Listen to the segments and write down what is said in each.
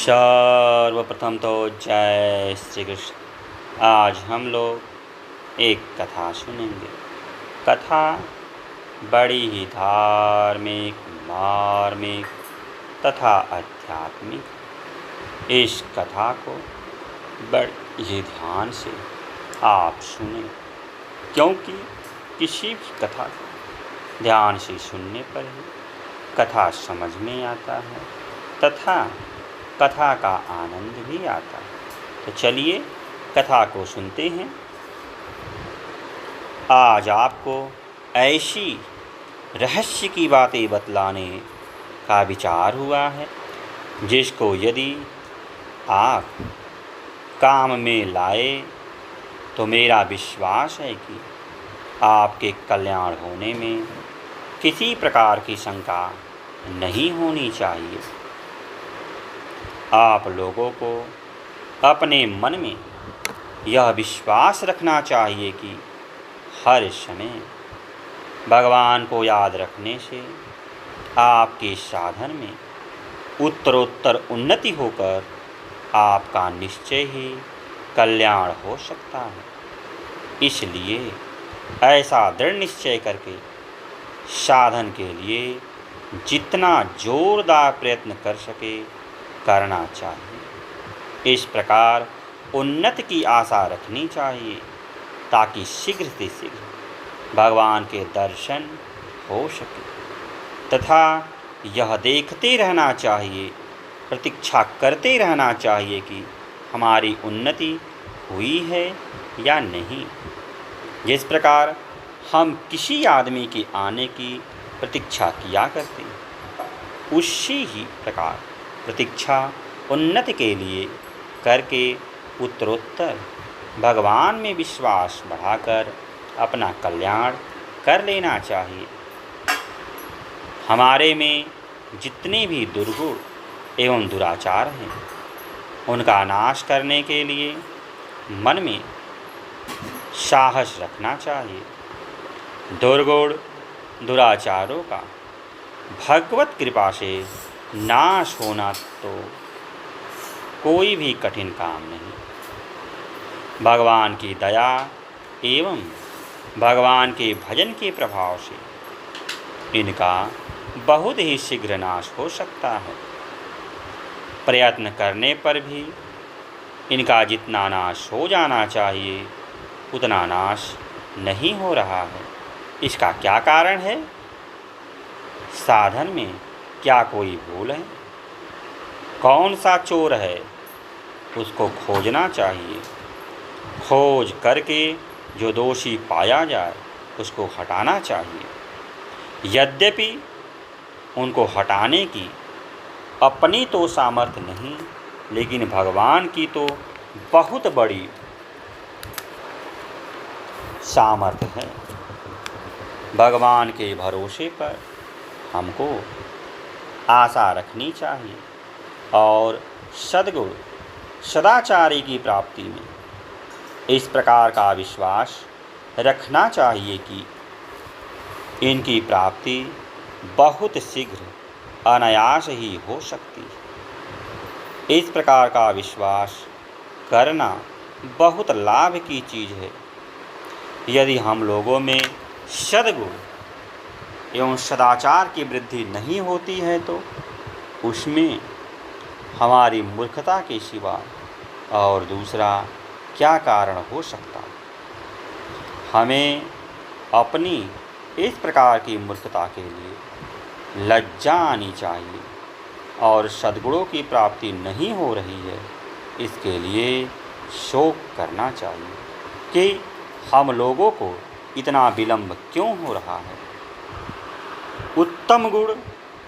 सर्वप्रथम तो जय श्री कृष्ण। आज हम लोग एक कथा सुनेंगे। कथा बड़ी ही धार्मिक, मार्मिक तथा आध्यात्मिक। इस कथा को बड़े ही ध्यान से आप सुने, क्योंकि किसी भी कथा को ध्यान से सुनने पर ही कथा समझ में आता है तथा कथा का आनंद भी आता है। तो चलिए कथा को सुनते हैं। आज आपको ऐसी रहस्य की बातें बतलाने का विचार हुआ है जिसको यदि आप काम में लाए तो मेरा विश्वास है कि आपके कल्याण होने में किसी प्रकार की शंका नहीं होनी चाहिए। आप लोगों को अपने मन में यह विश्वास रखना चाहिए कि हर समय भगवान को याद रखने से आपके साधन में उत्तरोत्तर उन्नति होकर आपका निश्चय ही कल्याण हो सकता है। इसलिए ऐसा दृढ़ निश्चय करके साधन के लिए जितना जोरदार प्रयत्न कर सके करना चाहिए। इस प्रकार उन्नति की आशा रखनी चाहिए ताकि शीघ्र से शीघ्र भगवान के दर्शन हो सके तथा यह देखते रहना चाहिए, प्रतीक्षा करते रहना चाहिए कि हमारी उन्नति हुई है या नहीं। जिस प्रकार हम किसी आदमी के आने की प्रतीक्षा किया करते हैं, उसी ही प्रकार प्रतीक्षा उन्नति के लिए करके उत्तरोत्तर भगवान में विश्वास बढ़ाकर अपना कल्याण कर लेना चाहिए। हमारे में जितने भी दुर्गुण एवं दुराचार हैं, उनका नाश करने के लिए मन में साहस रखना चाहिए। दुर्गुण दुराचारों का भगवत कृपा से नाश होना तो कोई भी कठिन काम नहीं। भगवान की दया एवं भगवान के भजन के प्रभाव से इनका बहुत ही शीघ्र नाश हो सकता है। प्रयत्न करने पर भी इनका जितना नाश हो जाना चाहिए उतना नाश नहीं हो रहा है। इसका क्या कारण है? साधन में क्या कोई भूल है? कौन सा चोर है? उसको खोजना चाहिए। खोज करके जो दोषी पाया जाए उसको हटाना चाहिए। यद्यपि उनको हटाने की अपनी तो सामर्थ्य नहीं, लेकिन भगवान की तो बहुत बड़ी सामर्थ्य है। भगवान के भरोसे पर हमको आशा रखनी चाहिए और सद्गुण सदाचारी की प्राप्ति में इस प्रकार का विश्वास रखना चाहिए कि इनकी प्राप्ति बहुत शीघ्र अनायास ही हो सकती है। इस प्रकार का विश्वास करना बहुत लाभ की चीज़ है। यदि हम लोगों में सद्गुण एवं सदाचार की वृद्धि नहीं होती है तो उसमें हमारी मूर्खता के सिवा और दूसरा क्या कारण हो सकता। हमें अपनी इस प्रकार की मूर्खता के लिए लज्जा आनी चाहिए और सद्गुणों की प्राप्ति नहीं हो रही है इसके लिए शोक करना चाहिए कि हम लोगों को इतना विलंब क्यों हो रहा है। उत्तम गुण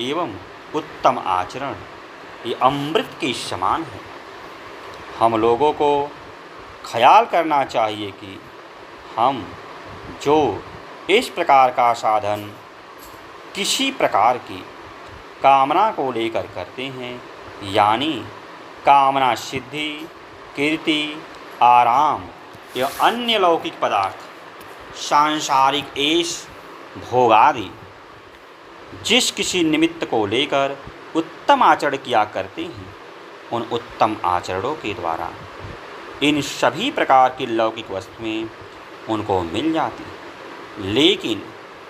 एवं उत्तम आचरण ये अमृत के समान है। हम लोगों को ख्याल करना चाहिए कि हम जो इस प्रकार का साधन किसी प्रकार की कामना को लेकर करते हैं, यानी कामना सिद्धि, कीर्ति, आराम या अन्य लौकिक पदार्थ, सांसारिक ऐश, भोग आदि जिस किसी निमित्त को लेकर उत्तम आचरण किया करते हैं, उन उत्तम आचरणों के द्वारा इन सभी प्रकार की लौकिक वस्तुएं उनको मिल जाती। लेकिन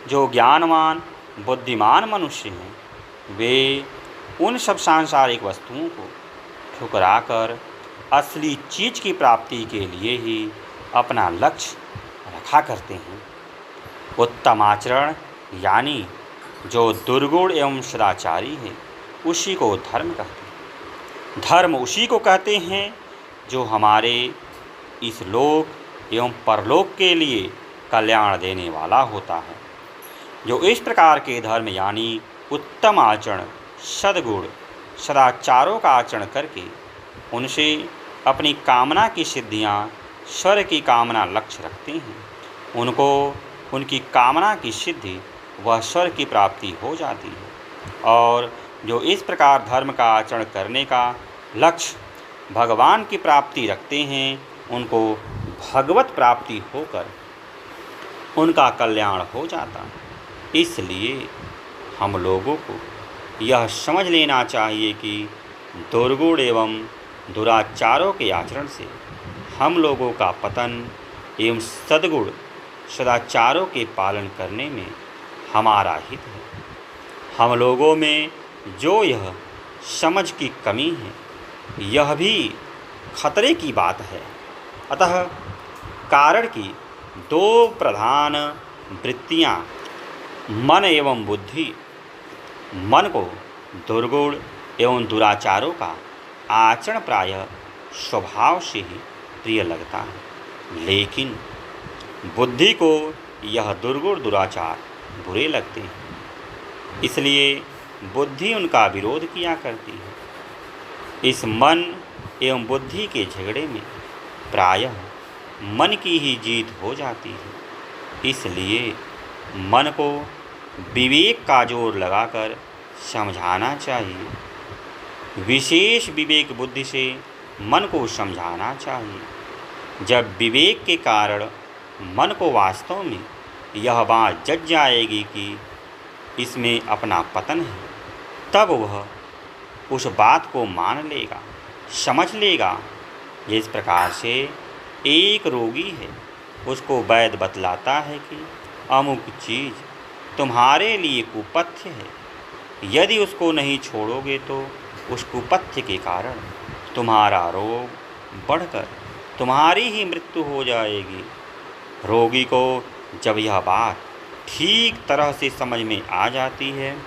जो ज्ञानवान बुद्धिमान मनुष्य हैं वे उन सब सांसारिक वस्तुओं को ठुकराकर असली चीज़ की प्राप्ति के लिए ही अपना लक्ष्य रखा करते हैं। उत्तम आचरण यानी जो दुर्गुण एवं सदाचारी है उसी को धर्म कहते हैं। धर्म उसी को कहते हैं जो हमारे इस लोक एवं परलोक के लिए कल्याण देने वाला होता है। जो इस प्रकार के धर्म यानी उत्तम आचरण, सद्गुण, सदाचारों का आचरण करके उनसे अपनी कामना की सिद्धियां, स्वर्ग की कामना लक्ष्य रखते हैं, उनको उनकी कामना की सिद्धि वह स्वर्ग की प्राप्ति हो जाती है। और जो इस प्रकार धर्म का आचरण करने का लक्ष्य भगवान की प्राप्ति रखते हैं उनको भगवत प्राप्ति होकर उनका कल्याण हो जाता है। इसलिए हम लोगों को यह समझ लेना चाहिए कि दुर्गुण एवं दुराचारों के आचरण से हम लोगों का पतन एवं सद्गुण सदाचारों के पालन करने में हमारा हित है। हम लोगों में जो यह समझ की कमी है यह भी खतरे की बात है। अतः कारण की दो प्रधान वृत्तियाँ मन एवं बुद्धि, मन को दुर्गुण एवं दुराचारों का आचरण प्रायः स्वभाव से ही प्रिय लगता है, लेकिन बुद्धि को यह दुर्गुण दुराचार बुरे लगते हैं, इसलिए बुद्धि उनका विरोध किया करती है। इस मन एवं बुद्धि के झगड़े में प्रायः मन की ही जीत हो जाती है। इसलिए मन को विवेक का जोर लगाकर समझाना चाहिए। विशेष विवेक बुद्धि से मन को समझाना चाहिए। जब विवेक के कारण मन को वास्तव में यह बात जग जाएगी कि इसमें अपना पतन है, तब वह उस बात को मान लेगा, समझ लेगा। जिस प्रकार से एक रोगी है, उसको वैद्य बतलाता है कि अमुक चीज़ तुम्हारे लिए कुपथ्य है, यदि उसको नहीं छोड़ोगे तो उस कुपथ्य के कारण तुम्हारा रोग बढ़कर तुम्हारी ही मृत्यु हो जाएगी। रोगी को जब यह बात ठीक तरह से समझ में आ जाती है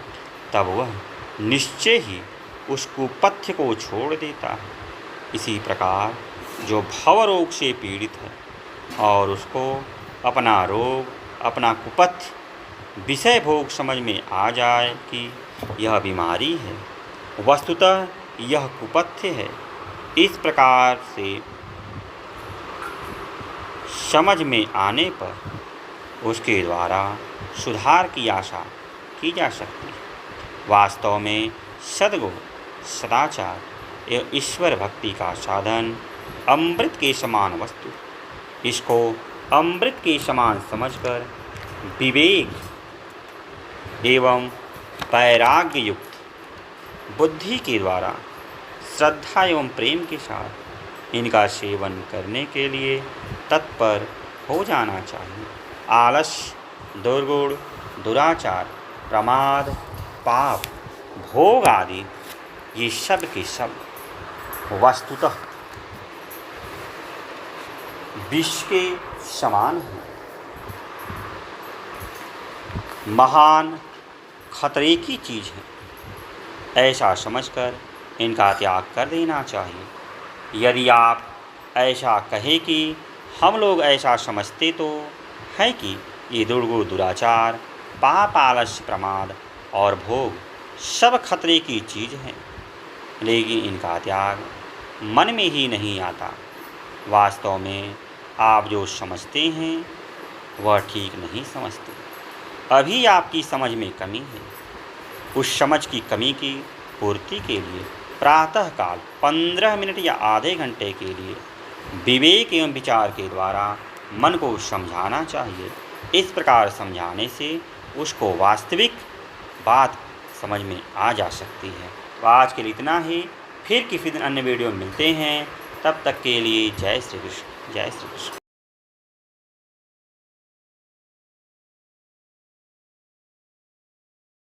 तब वह निश्चय ही उस कुपथ्य को छोड़ देता है। इसी प्रकार जो भव रोग से पीड़ित है और उसको अपना रोग, अपना कुपथ्य विषय भोग समझ में आ जाए कि यह बीमारी है, वस्तुतः यह कुपथ्य है, इस प्रकार से समझ में आने पर उसके द्वारा सुधार की आशा की जा सकती है। वास्तव में सद्गुण, सदाचार एवं ईश्वर भक्ति का साधन अमृत के समान वस्तु, इसको अमृत के समान समझकर विवेक एवं वैराग्य युक्त बुद्धि के द्वारा श्रद्धा एवं प्रेम के साथ इनका सेवन करने के लिए तत्पर हो जाना चाहिए। आलस्य, दुर्गुण, दुराचार, प्रमाद, पाप, भोग आदि ये सब के सब वस्तुतः विष के समान हैं। महान खतरे की चीज़ है, ऐसा समझकर इनका त्याग कर देना चाहिए। यदि आप ऐसा कहें कि हम लोग ऐसा समझते तो हैं कि ये दुर्गुण, दुराचार, पाप, आलस्य, प्रमाद और भोग सब खतरे की चीज़ हैं, लेकिन इनका त्याग मन में ही नहीं आता। वास्तव में आप जो समझते हैं वह ठीक नहीं समझते। अभी आपकी समझ में कमी है। उस समझ की कमी की पूर्ति के लिए प्रातःकाल 15 मिनट या आधे घंटे के लिए विवेक एवं विचार के द्वारा मन को समझाना चाहिए। इस प्रकार समझाने से उसको वास्तविक बात समझ में आ जा सकती है। तो आज के लिए इतना ही। फिर किसी दिन अन्य वीडियो में मिलते हैं। तब तक के लिए जय श्री कृष्ण, जय श्री कृष्ण।